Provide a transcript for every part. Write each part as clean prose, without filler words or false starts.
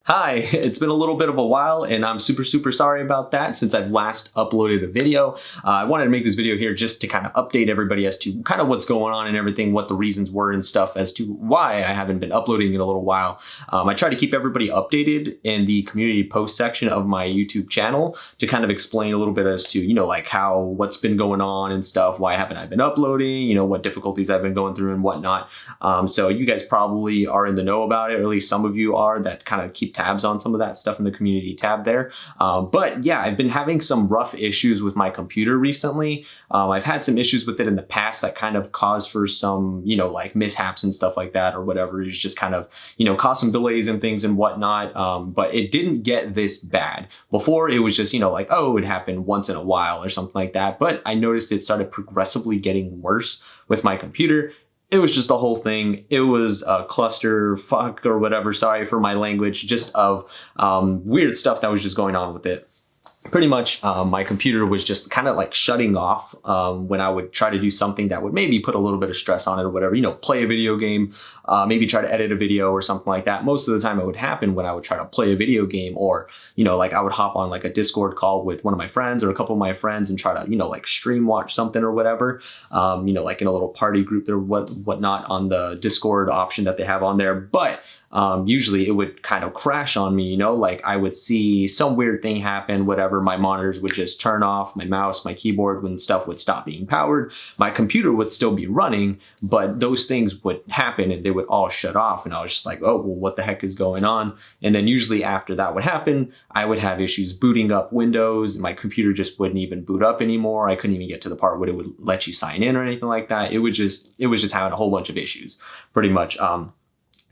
Hi, it's been a little bit of a while and I'm super sorry about that since I've last uploaded a video. I wanted to make this video here just to kind of update everybody as to kind of what's going on and everything, what the reasons were and stuff as to why I haven't been uploading in a little while. I try to keep everybody updated in the community post section of my YouTube channel to kind of explain a little bit as to, like what's been going on and stuff, why haven't I been uploading, what difficulties I've been going through and whatnot. So you guys probably are in the know about it, or at least some of you are that kind of keep tabs on some of that stuff in the community tab there. But yeah, I've been having some rough issues with my computer recently. I've had some issues with it in the past that kind of caused for some, like mishaps and stuff like that or whatever. It's just kind of, caused some delays and things and whatnot. But it didn't get this bad. Before it was just, like, oh, it happened once in a while or something like that. But I noticed it started progressively getting worse with my computer. It was just a whole thing. It was a cluster fuck or whatever, sorry for my language, just of weird stuff that was just going on with it. Pretty much my computer was just kind of like shutting off when I would try to do something that would maybe put a little bit of stress on it or whatever, play a video game, maybe try to edit a video or something like that. Most of the time it would happen when I would try to play a video game, or, like I would hop on like a Discord call with one of my friends or a couple of my friends and try to, like stream watch something or whatever, like in a little party group or whatnot on the Discord option that they have on there. But usually it would kind of crash on me, like I would see some weird thing happen, whatever, my monitors would just turn off, my mouse, my keyboard, when stuff would stop being powered, my computer would still be running, but those things would happen and they would all shut off. And I was just like, oh, well, what the heck is going on? And then usually after that would happen, I would have issues booting up Windows and my computer just wouldn't even boot up anymore. I couldn't even get to the part where it would let you sign in or anything like that. It was just having a whole bunch of issues pretty much.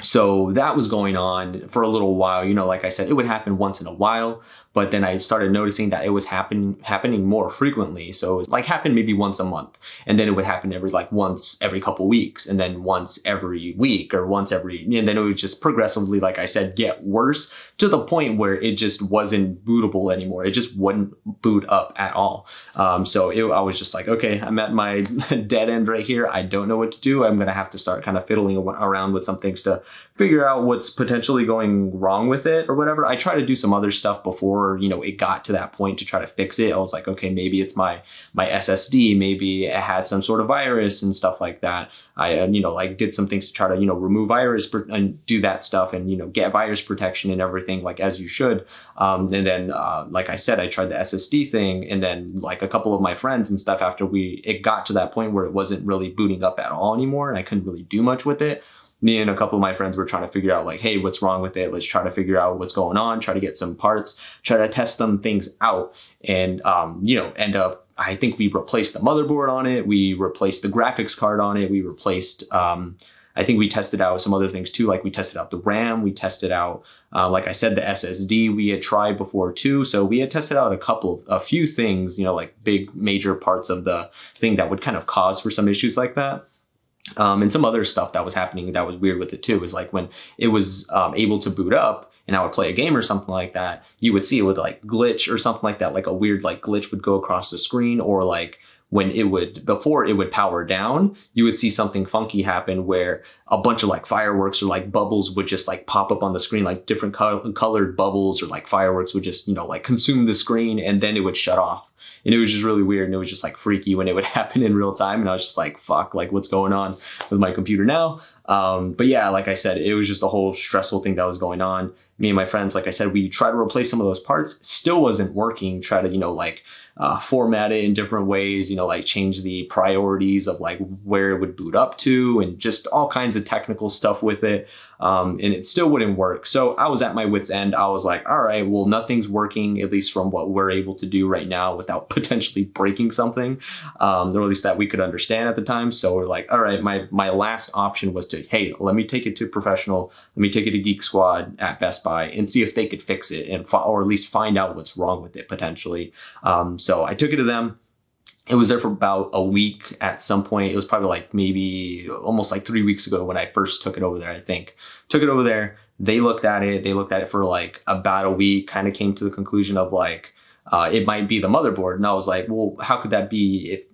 So that was going on for a little while. Like I said, it would happen once in a while, but then I started noticing that it was happening more frequently. So it was like happened maybe once a month, and then it would happen once every couple weeks, and then once every week, or and then it would just progressively, like I said, get worse to the point where it just wasn't bootable anymore. It just wouldn't boot up at all. I was just like, okay, I'm at my dead end right here. I don't know what to do. I'm going to have to start kind of fiddling around with some things to figure out what's potentially going wrong with it or whatever. I tried to do some other stuff before, it got to that point to try to fix it. I was like, okay, maybe it's my SSD, maybe it had some sort of virus and stuff like that. I, like did some things to try to, remove virus and do that stuff and, get virus protection and everything, like as you should. And then, like I said, I tried the SSD thing, and then like a couple of my friends and stuff, after it got to that point where it wasn't really booting up at all anymore and I couldn't really do much with it. Me and a couple of my friends were trying to figure out like, hey, what's wrong with it? Let's try to figure out what's going on, try to get some parts, try to test some things out, and, end up, I think we replaced the motherboard on it. We replaced the graphics card on it. We replaced, I think we tested out some other things too. Like we tested out the RAM, we tested out, like I said, the SSD we had tried before too. So we had tested out a few things, like big major parts of the thing that would kind of cause for some issues like that. And some other stuff that was happening that was weird with it too is like when it was able to boot up and I would play a game or something like that, you would see it would like glitch or something like that, like a weird like glitch would go across the screen, or like when before it would power down, you would see something funky happen where a bunch of like fireworks or like bubbles would just like pop up on the screen, like different colored bubbles or like fireworks would just, like consume the screen, and then it would shut off. And it was just really weird, and it was just like freaky when it would happen in real time. And I was just like, fuck, like what's going on with my computer now? But yeah, like I said, it was just a whole stressful thing that was going on. Me and my friends, like I said, we tried to replace some of those parts, still wasn't working. Try to, format it in different ways, like change the priorities of like where it would boot up to, and just all kinds of technical stuff with it. And it still wouldn't work. So I was at my wit's end. I was like, all right, well, nothing's working, at least from what we're able to do right now without potentially breaking something, or at least that we could understand at the time. So we're like, all right, my last option was to, hey, let me take it to professional. Let me take it to Geek Squad at Best Buy and see if they could fix it, and or at least find out what's wrong with it potentially. So I took it to them. It was there for about a week at some point. It was probably like maybe almost like 3 weeks ago when I first took it over there, I think. Took it over there. They looked at it. They looked at it for like about a week, kind of came to the conclusion of like, it might be the motherboard. And I was like, well, how could that be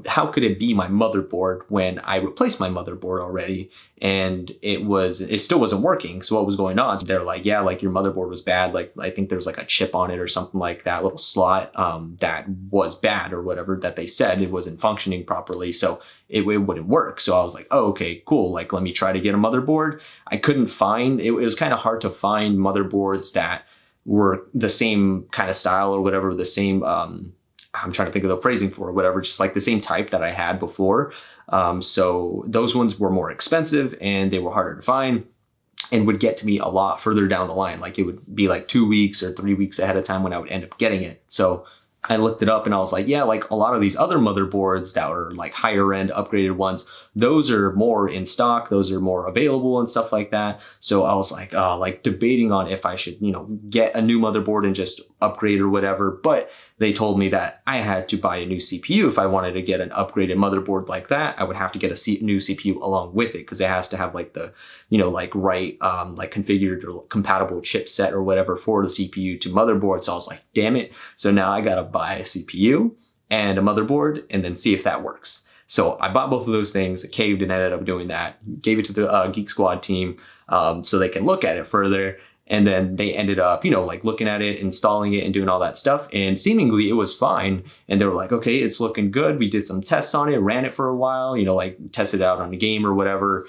how could it be my motherboard when I replaced my motherboard already and it still wasn't working? So what was going on? So they're like, yeah, like your motherboard was bad. Like I think there's like a chip on it or something like that, little slot that was bad or whatever, that they said it wasn't functioning properly. So it wouldn't work. So I was like, oh, okay, cool. Like, let me try to get a motherboard. I couldn't find, it was kind of hard to find motherboards that were the same kind of style or whatever, the same, I'm trying to think of the phrasing for it, whatever, just like the same type that I had before. So those ones were more expensive and they were harder to find and would get to me a lot further down the line. Like it would be like 2 weeks or 3 weeks ahead of time when I would end up getting it. So I looked it up and I was like, yeah, like a lot of these other motherboards that are like higher end upgraded ones, those are more in stock, those are more available and stuff like that. So I was like debating on if I should, you know, get a new motherboard and just upgrade or whatever. But they told me that I had to buy a new CPU. If I wanted to get an upgraded motherboard like that, I would have to get a new CPU along with it, because it has to have like the, you know, like right, like configured or compatible chipset or whatever for the CPU to motherboard. So I was like, damn it. So now I got to buy a CPU and a motherboard and then see if that works. So I bought both of those things, caved and ended up doing that, gave it to the Geek Squad team so they can look at it further. And then they ended up, you know, like looking at it, installing it and doing all that stuff. And seemingly it was fine. And they were like, okay, it's looking good. We did some tests on it, ran it for a while, you know, like tested it out on the game or whatever.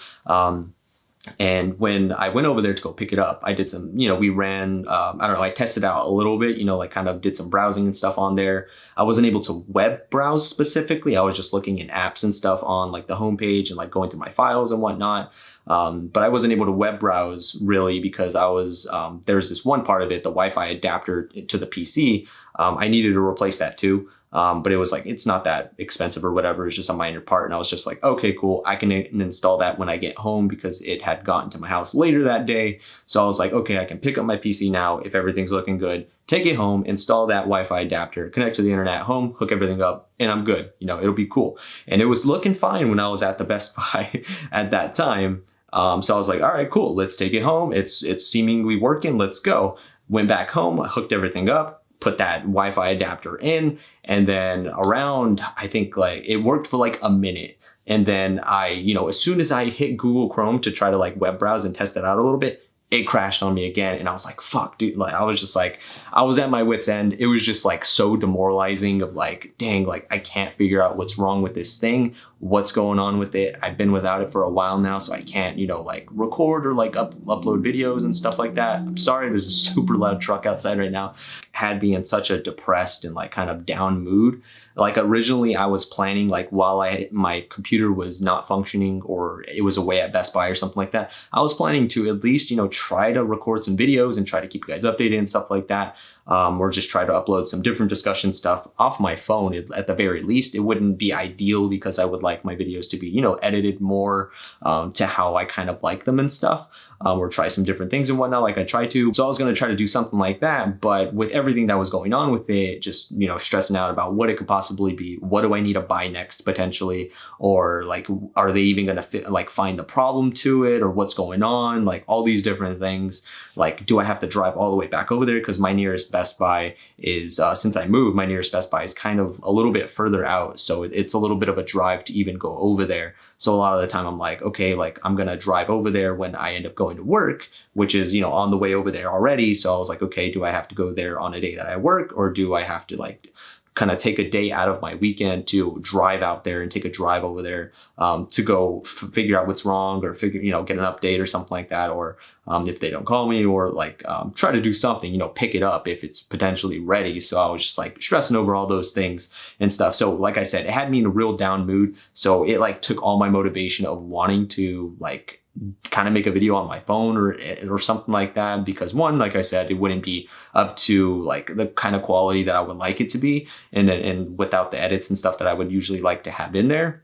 And when I went over there to go pick it up, I did some, you know, we ran, I don't know, I tested out a little bit, you know, like kind of did some browsing and stuff on there. I wasn't able to web browse specifically. I was just looking in apps and stuff on like the homepage and like going through my files and whatnot. But I wasn't able to web browse really because I was, there's this one part of it, the Wi-Fi adapter to the PC. I needed to replace that too. But it was like, it's not that expensive or whatever. It's just a minor part. And I was just like, okay, cool. I can install that when I get home, because it had gotten to my house later that day. So I was like, okay, I can pick up my PC now if everything's looking good, take it home, install that Wi-Fi adapter, connect to the internet at home, hook everything up, and I'm good. You know, it'll be cool. And it was looking fine when I was at the Best Buy at that time. So I was like, all right, cool. Let's take it home. It's seemingly working. Let's go. Went back home, hooked everything up, put that Wi-Fi adapter in, and then around, I think like it worked for like a minute. And then I, you know, as soon as I hit Google Chrome to try to like web browse and test it out a little bit, it crashed on me again. And I was like, fuck, dude. Like, I was just like, I was at my wit's end. It was just like so demoralizing of like, dang, like I can't figure out what's wrong with this thing, what's going on with it. I've been without it for a while now, so I can't, you know, like record or like upload videos and stuff like that. I'm sorry, there's a super loud truck outside right now. Had me in such a depressed and like kind of down mood. Like originally I was planning, like while my computer was not functioning or it was away at Best Buy or something like that, I was planning to at least, you know, try to record some videos and try to keep you guys updated and stuff like that. Or just try to upload some different discussion stuff off my phone at the very least. It wouldn't be ideal because I would like my videos to be, you know, edited more to how I kind of like them and stuff. Or try some different things and whatnot like I try to. So I was going to try to do something like that, but with everything that was going on with it, just, you know, stressing out about what it could possibly be. What do I need to buy next potentially? Or like, are they even going to find the problem to it, or what's going on? Like all these different things. Like, do I have to drive all the way back over there? Because my nearest Best Buy is, since I moved, my nearest Best Buy is kind of a little bit further out. So it's a little bit of a drive to even go over there. So a lot of the time I'm like, okay, like I'm going to drive over there when I end up going to work, which is, you know, on the way over there already. So I was like, okay, do I have to go there on a day that I work, or do I have to like kind of take a day out of my weekend to drive out there and take a drive over there to go figure out what's wrong, or you know, get an update or something like that. Or if they don't call me, or like try to do something, you know, pick it up if it's potentially ready. So I was just like stressing over all those things and stuff. So like I said, it had me in a real down mood. So it like took all my motivation of wanting to like kind of make a video on my phone or something like that, because one, like I said, it wouldn't be up to like the kind of quality that I would like it to be, and without the edits and stuff that I would usually like to have in there.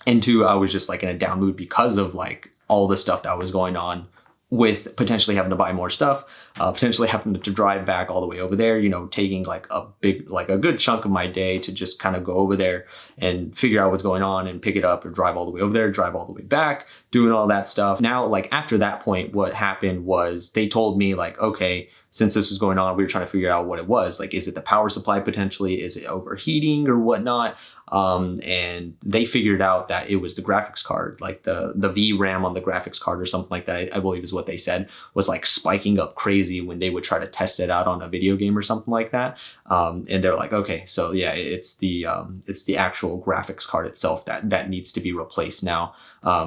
And two, I was just like in a down mood because of like all the stuff that was going on with potentially having to buy more stuff, potentially having to drive back all the way over there, you know, taking like a good chunk of my day to just kind of go over there and figure out what's going on and pick it up, or drive all the way over there, drive all the way back, doing all that stuff. Now, like after that point, what happened was they told me like, okay, since this was going on, we were trying to figure out what it was. Like, is it the power supply potentially? Is it overheating or whatnot? And they figured out that it was the graphics card, like the VRAM on the graphics card or something like that, I believe is what they said, was like spiking up crazy when they would try to test it out on a video game or something like that. And they're like, okay, so yeah, it's the actual graphics card itself that needs to be replaced now.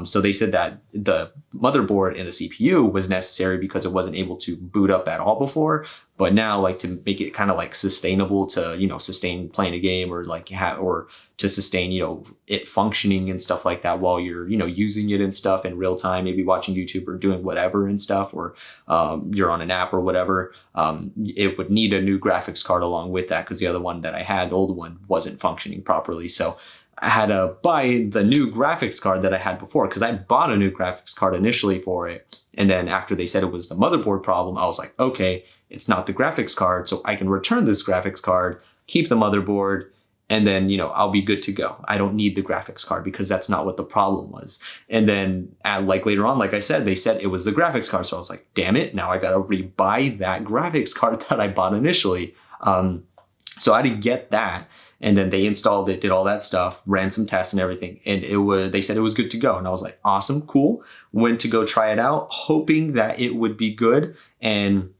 So they said that the motherboard and the CPU was necessary because it wasn't able to boot up at all before. But now, like, to make it kind of like sustainable to, you know, sustain playing a game, or like or to sustain, you know, it functioning and stuff like that while you're, you know, using it and stuff in real time, maybe watching YouTube or doing whatever and stuff, or you're on an app or whatever, it would need a new graphics card along with that, because the other one that I had, the old one, wasn't functioning properly. So I had to buy the new graphics card that I had before, because I bought a new graphics card initially for it. And then after they said it was the motherboard problem, I was like, okay, it's not the graphics card, so I can return this graphics card, keep the motherboard, and then, you know, I'll be good to go. I don't need the graphics card because that's not what the problem was. And then like later on, like I said, they said it was the graphics card. So I was like, damn it, now I got to rebuy that graphics card that I bought initially. So I had to get that. And then they installed it, did all that stuff, ran some tests and everything. And they said it was good to go. And I was like, awesome, cool. Went to go try it out, hoping that it would be good. And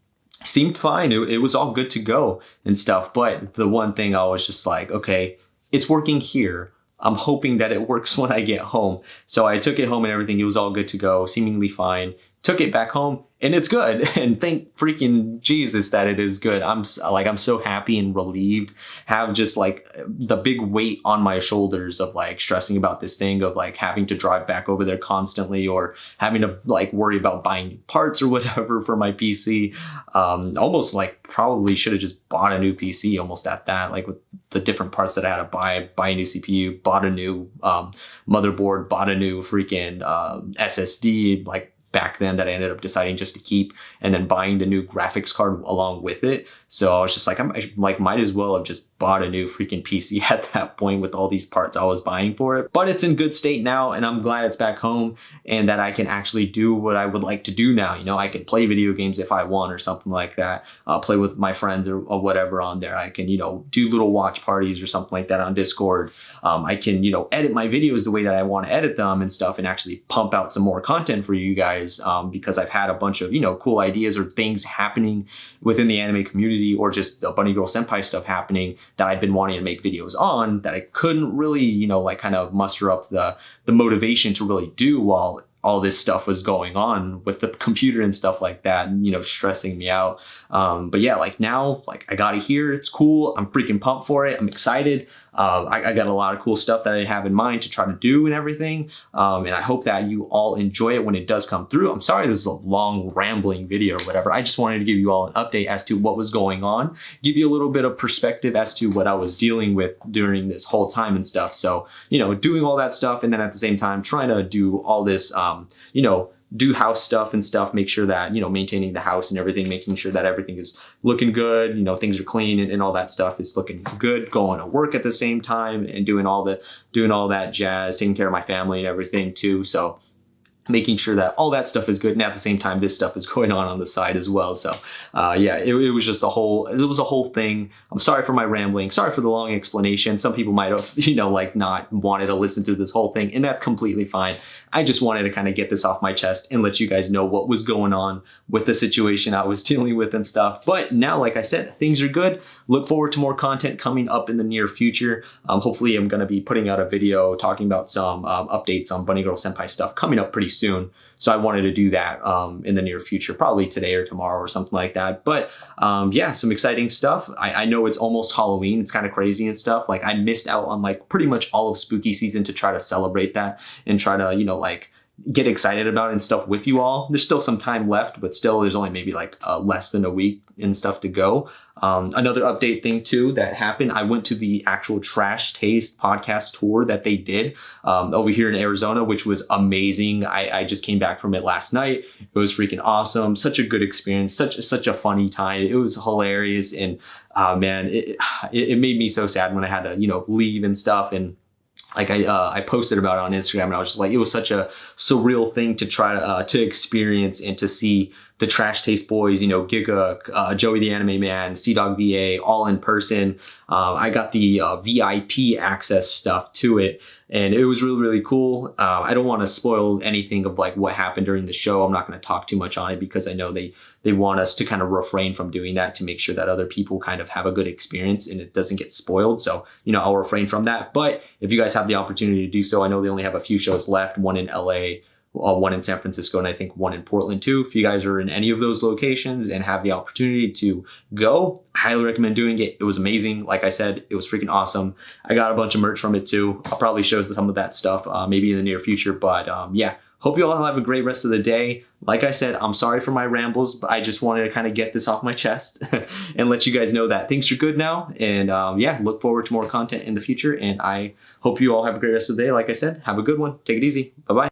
seemed fine. It was all good to go and stuff. But the one thing I was just like, okay, it's working here. I'm hoping that it works when I get home. So I took it home and everything. It was all good to go, seemingly fine. Took it back home and it's good. And thank freaking Jesus that it is good. I'm so happy and relieved. Have just like the big weight on my shoulders of like stressing about this thing, of like having to drive back over there constantly, or having to like worry about buying parts or whatever for my PC. Almost like probably should have just bought a new PC almost at that, like with the different parts that I had to buy a new CPU, bought a new motherboard, bought a new freaking SSD, like back then, that I ended up deciding just to keep, and then buying the new graphics card along with it. So I was just like, I might as well have just bought a new freaking PC at that point with all these parts I was buying for it. But it's in good state now, and I'm glad it's back home and that I can actually do what I would like to do now. You know, I can play video games if I want or something like that, play with my friends or whatever on there. I can, you know, do little watch parties or something like that on Discord. I can, you know, edit my videos the way that I want to edit them and stuff, and actually pump out some more content for you guys, because I've had a bunch of, you know, cool ideas or things happening within the anime community, or just the Bunny Girl Senpai stuff happening that I've been wanting to make videos on, that I couldn't really, you know, like kind of muster up the motivation to really do while all this stuff was going on with the computer and stuff like that, and, you know, stressing me out. But yeah, like now, like I got it here, it's cool. I'm freaking pumped for it. I'm excited. I got a lot of cool stuff that I have in mind to try to do and everything. And I hope that you all enjoy it when it does come through. I'm sorry this is a long rambling video or whatever. I just wanted to give you all an update as to what was going on, give you a little bit of perspective as to what I was dealing with during this whole time and stuff. So, you know, doing all that stuff, and then at the same time trying to do all this, you know, do house stuff and stuff, make sure that, you know, maintaining the house and everything, making sure that everything is looking good, you know, things are clean and all that stuff is looking good, going to work at the same time and doing all that jazz, taking care of my family and everything too. So making sure that all that stuff is good, and at the same time this stuff is going on the side as well. So yeah, it was just a whole thing. I'm sorry for my rambling, sorry for the long explanation. Some people might have, you know, like not wanted to listen through this whole thing, and that's completely fine. I just wanted to kind of get this off my chest and let you guys know what was going on with the situation I was dealing with and stuff. But now, like I said, things are good. Look forward to more content coming up in the near future. Hopefully I'm going to be putting out a video talking about some updates on Bunny Girl Senpai stuff coming up pretty soon. So I wanted to do that in the near future, probably today or tomorrow or something like that. But yeah, some exciting stuff. I know it's almost Halloween. It's kind of crazy and stuff. Like I missed out on like pretty much all of spooky season to try to celebrate that and try to, you know, like get excited about it and stuff with you all. There's still some time left, but still there's only maybe like less than a week and stuff to go. Another update thing too that happened, I went to the actual Trash Taste podcast tour that they did over here in Arizona, which was amazing. I just came back from it last night. It was freaking awesome. Such a good experience, such a funny time. It was hilarious, and man, it made me so sad when I had to, you know, leave and stuff. And like I posted about it on Instagram, and I was just like, it was such a surreal thing to try to experience and to see the Trash Taste Boys, you know, Giga, Joey the Anime Man, Dog VA, all in person. I got the VIP access stuff to it, and it was really, really cool. I don't want to spoil anything of like what happened during the show. I'm not going to talk too much on it because I know they want us to kind of refrain from doing that to make sure that other people kind of have a good experience and it doesn't get spoiled. So, you know, I'll refrain from that. But if you guys have the opportunity to do so, I know they only have a few shows left, one in LA, one in San Francisco, and I think one in Portland too. If you guys are in any of those locations and have the opportunity to go, I highly recommend doing it. It was amazing. Like I said, it was freaking awesome. I got a bunch of merch from it too. I'll probably show some of that stuff maybe in the near future. But yeah, hope you all have a great rest of the day. Like I said, I'm sorry for my rambles, but I just wanted to kind of get this off my chest and let you guys know that things are good now. And yeah, look forward to more content in the future. And I hope you all have a great rest of the day. Like I said, have a good one. Take it easy. Bye-bye.